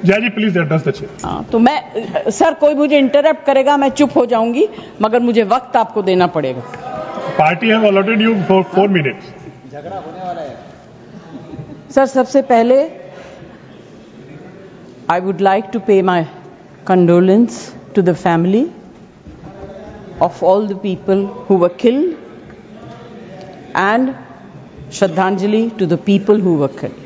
जय जी please address the chair. हाँ, तो मैं सर कोई मुझे इंटरप्ट करेगा मैं चुप हो जाऊंगी, मगर मुझे वक्त आपको देना पड़ेगा। Party have allotted you for 4 minutes. झगड़ा होने वाला है। सर सबसे पहले I would like to pay my condolence to the family of all the people who were killed and Shraddhanjali to the people who were killed.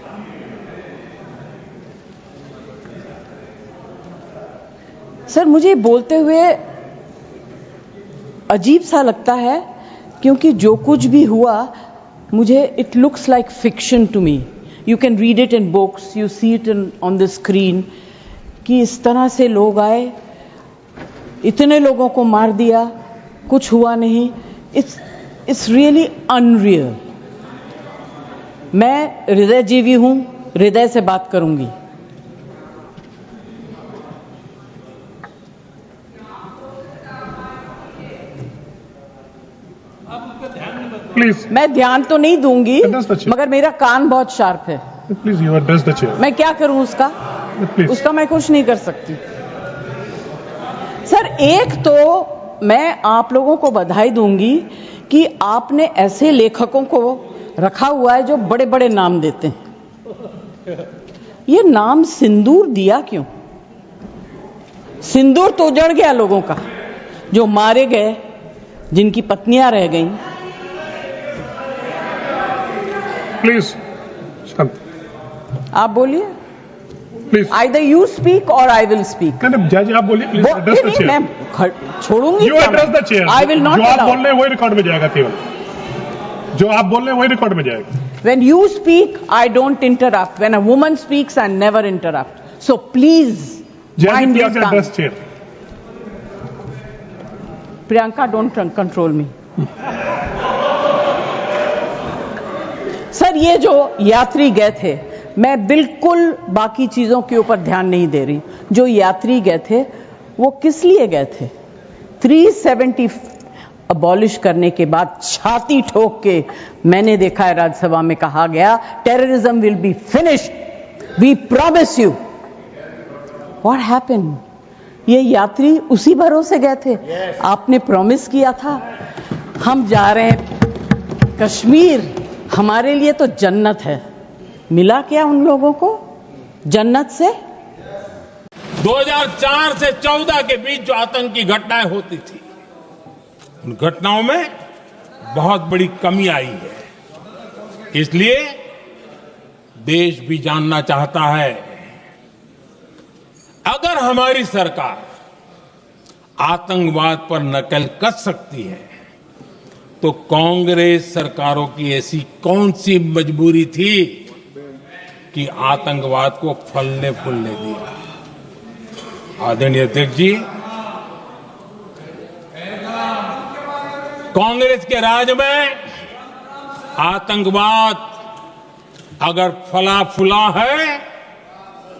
Sir मुझे बोलते हुए अजीब सा लगता है क्योंकि जो कुछ भी हुआ मुझे it looks like fiction to me. You can read it in books, you see it on the screen कि इस तरह से लोग आए, इतने लोगों को मार दिया, कुछ हुआ नहीं। It's really unreal. मैं हृदयजीवी हूं, हृदय से बात करूंगी। प्लीज मैं ध्यान तो नहीं दूंगी मगर मेरा कान बहुत शार्प है। Please you address the chair. मैं क्या करूं उसका? उसका मैं कुछ नहीं कर सकती। सर एक तो मैं आप लोगों को बधाई दूंगी कि आपने ऐसे लेखकों को रखा हुआ है जो बड़े बड़े नाम देते हैं। ये नाम सिंदूर दिया क्यों? सिंदूर तो उजड़ गया लोगों का, जो मारे गए, जिनकी पत्नियां रह गईं। प्लीज आप बोलिए। Please Either you speak or I will speak. जज आप बोलिए प्लीज एड्रेस द चेयर। मैं छोड़ूंगी। You address the chair. I will not जो आप allow. बोल रहे हैं वही रिकॉर्ड में जाएगा। केवल जो आप बोल रहे हैं वही रिकॉर्ड में जाएगा। When you speak, I don't interrupt. When a woman speaks, I never interrupt. So please mind your please tongue. Address chair. Priyanka, don't control me. Sir ये जो यात्री गए थे, मैं बिल्कुल बाकी चीजों के ऊपर ध्यान नहीं दे रही। जो यात्री गए थे वो किस लिए गए थे? 370 अबॉलिश करने के बाद छाती ठोक के मैंने देखा है राज्यसभा में कहा गया terrorism will be finished, we promise you. What happened? ये यात्री उसी भरोसे गए थे। आपने प्रॉमिस किया था हम जा रहे हैं कश्मीर, हमारे लिए तो जन्नत है। मिला क्या उन लोगों को जन्नत से? 2004 से 14 के बीच जो आतंकी घटनाएं होती थी, उन घटनाओं में बहुत बड़ी कमी आई है। इसलिए देश भी जानना चाहता है, अगर हमारी सरकार आतंकवाद पर नकेल कस सकती है तो कांग्रेस सरकारों की ऐसी कौन सी मजबूरी थी कि आतंकवाद को फलने फूलने दिया। आदरणीय अध्यक्ष जी, कांग्रेस के राज में आतंकवाद अगर फला फूला है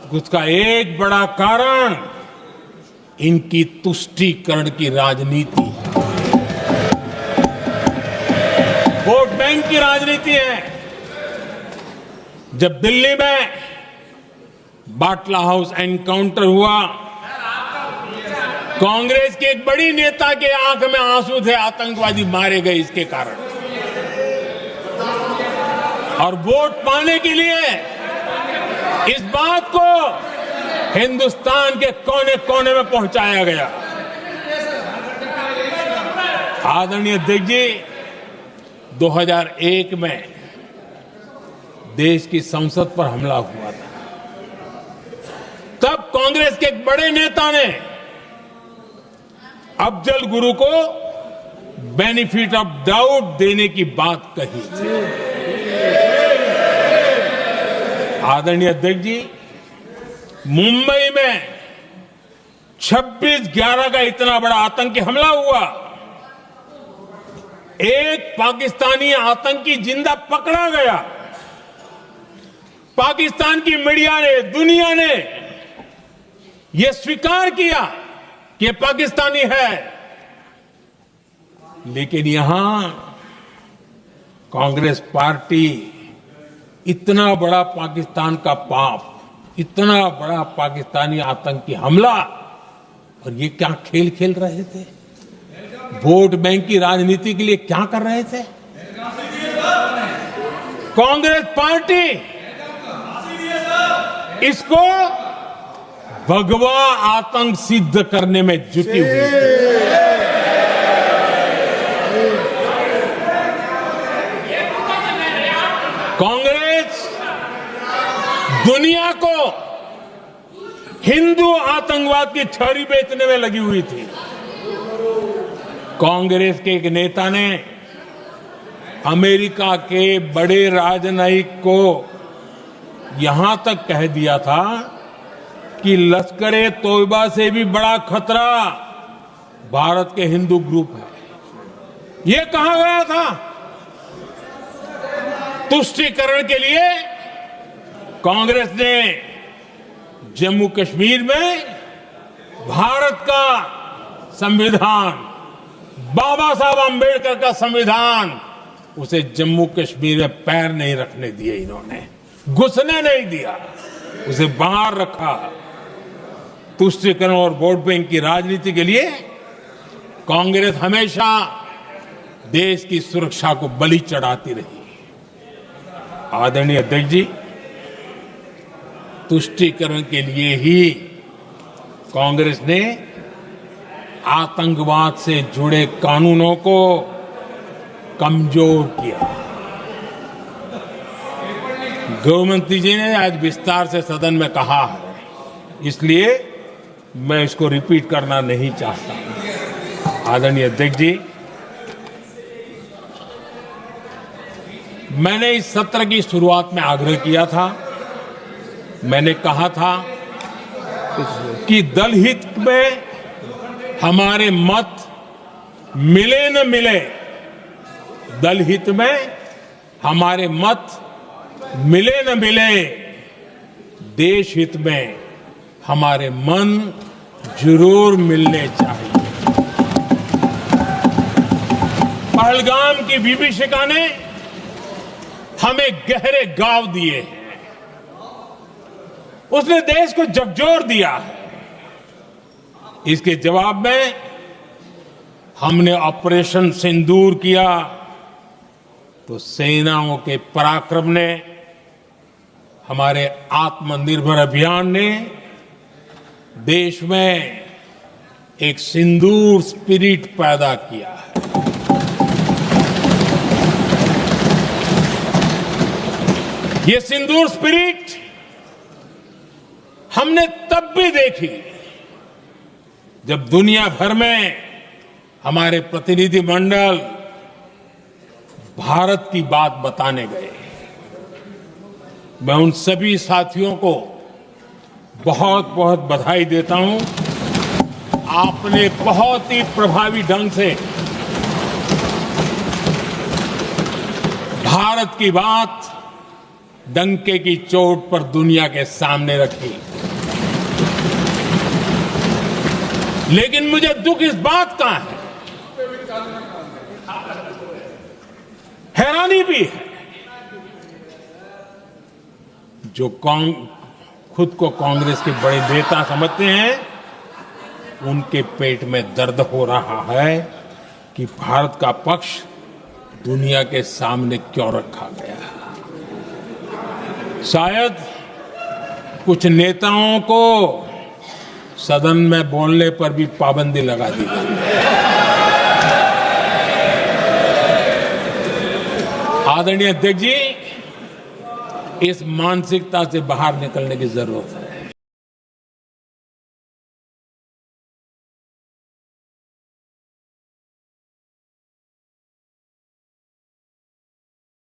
तो उसका एक बड़ा कारण इनकी तुष्टीकरण की राजनीति है, वोट बैंक की राजनीति है। जब दिल्ली में बाटला हाउस एनकाउंटर हुआ, कांग्रेस के एक बड़ी नेता के आंख में आंसू थे, आतंकवादी मारे गए इसके कारण। और वोट पाने के लिए इस बात को हिंदुस्तान के कोने कोने में पहुंचाया गया। आदरणीय अध्यक्ष जी, 2001 में देश की संसद पर हमला हुआ था। तब कांग्रेस के एक बड़े नेता ने अफजल गुरु को बेनिफिट ऑफ डाउट देने की बात कही थी। आदरणीय अध्यक्ष जी, मुंबई में 26/11 का इतना बड़ा आतंकी हमला हुआ, एक पाकिस्तानी आतंकी जिंदा पकड़ा गया। पाकिस्तान की मीडिया ने, दुनिया ने यह स्वीकार किया कि पाकिस्तानी है, लेकिन यहां कांग्रेस पार्टी इतना बड़ा पाकिस्तान का पाप इतना बड़ा पाकिस्तानी आतंकी हमला, और ये क्या खेल खेल रहे थे? वोट बैंक की राजनीति के लिए क्या कर रहे थे? कांग्रेस पार्टी इसको भगवा आतंक सिद्ध करने में जुटी हुई है। कांग्रेस दुनिया को हिंदू आतंकवाद की छड़ी बेचने में लगी हुई थी। कांग्रेस के एक नेता ने अमेरिका के बड़े राजनयिक को यहां तक कह दिया था कि लश्कर-ए तोयबा से भी बड़ा खतरा भारत के हिंदू ग्रुप है। यह कहा गया था। तुष्टीकरण के लिए कांग्रेस ने जम्मू कश्मीर में भारत का संविधान, बाबा साहब अंबेडकर का संविधान, उसे जम्मू कश्मीर में पैर नहीं रखने दिए। इन्होंने घुसने नहीं दिया, उसे बाहर रखा। तुष्टीकरण और वोट बैंक की राजनीति के लिए कांग्रेस हमेशा देश की सुरक्षा को बलि चढ़ाती रही। आदरणीय अध्यक्ष जी, तुष्टीकरण के लिए ही कांग्रेस ने आतंकवाद से जुड़े कानूनों को कमजोर किया। गृहमंत्री जी ने आज विस्तार से सदन में कहा है, इसलिए मैं इसको रिपीट करना नहीं चाहता। आदरणीय अध्यक्ष जी, मैंने इस सत्र की शुरुआत में आग्रह किया था, मैंने कहा था कि दल हित में हमारे मत मिले न मिले, दल हित में हमारे मत मिले न मिले, देश हित में हमारे मन जरूर मिलने चाहिए। पहलगाम की विभीषिका ने हमें गहरे घाव दिए हैं, उसने देश को झकझोर दिया है। इसके जवाब में हमने ऑपरेशन सिंदूर किया तो सेनाओं के पराक्रम ने, हमारे आत्मनिर्भर अभियान ने देश में एक सिंदूर स्पिरिट पैदा किया है। ये सिंदूर स्पिरिट हमने तब भी देखी जब दुनिया भर में हमारे प्रतिनिधि मंडल भारत की बात बताने गए। मैं उन सभी साथियों को बहुत बहुत बधाई देता हूं। आपने बहुत ही प्रभावी ढंग से भारत की बात डंके की चोट पर दुनिया के सामने रखी। लेकिन मुझे दुख इस बात का है, हैरानी भी है, जो खुद को कांग्रेस के बड़े नेता समझते हैं, उनके पेट में दर्द हो रहा है कि भारत का पक्ष दुनिया के सामने क्यों रखा गया। शायद कुछ नेताओं को सदन में बोलने पर भी पाबंदी लगा दी गई। आदरणीय अध्यक्ष जी, इस मानसिकता से बाहर निकलने की जरूरत है।